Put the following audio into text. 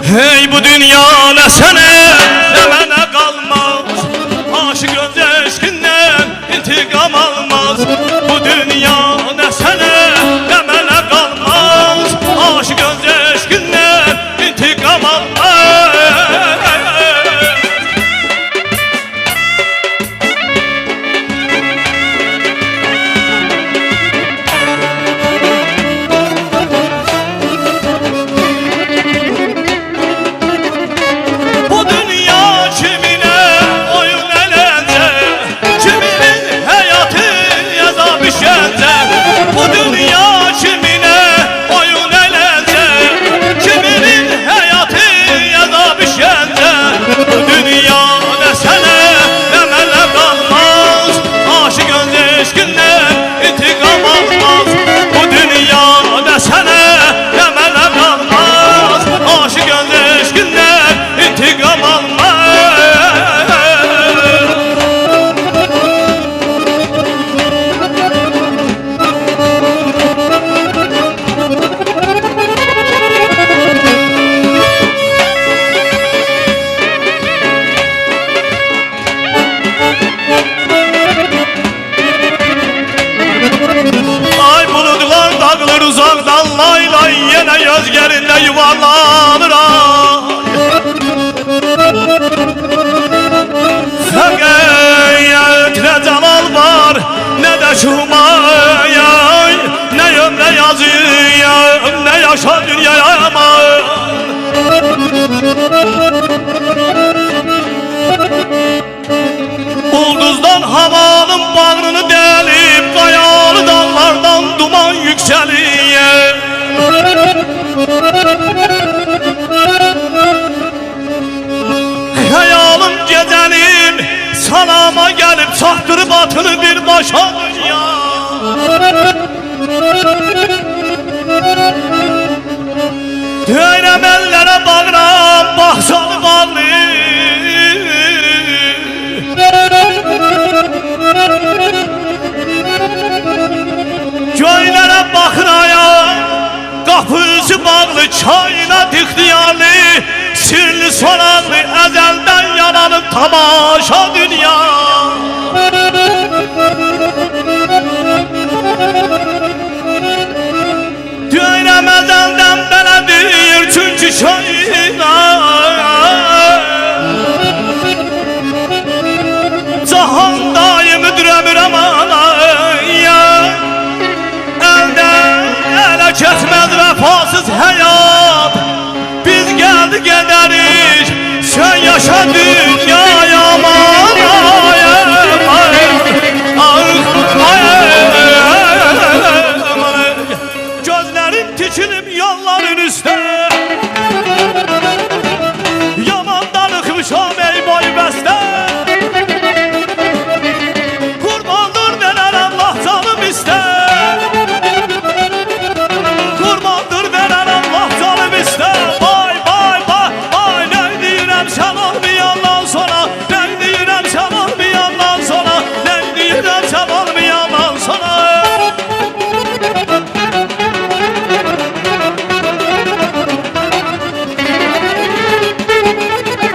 Hey bu dünya ne sene ne bana kalmaz. Aşık önce eşkinden intikam almaz. Bu dünya ne sene ne bana kalmaz. Aşık önce eşkinden intikam almaz. Uzaktan lay lay yine gözlerinde yuvarlanır Fakat ne celal var ne de şumaya. Ne ömre yazıyor ne yaşa dünyaya aman. Ulduzdan havanın bağrını delip kayalı dağlardan duman yükseliyor. Hayalım gecenin salama gelip çaktırıp atını bir başa dünya. Döyrem ellere bağıram bahçalı bağlı. Göylere bakıraya kapısı bağlı çayına dıhtiyarlı. Sirli soranlı ezelden yananın tamaşa dünya. Dönem ezelden beledir çünkü çayına. Cahan daimi düremir ya. Elden ele kesmez vefasız hayat. Biz geldik ederiz sen yaşa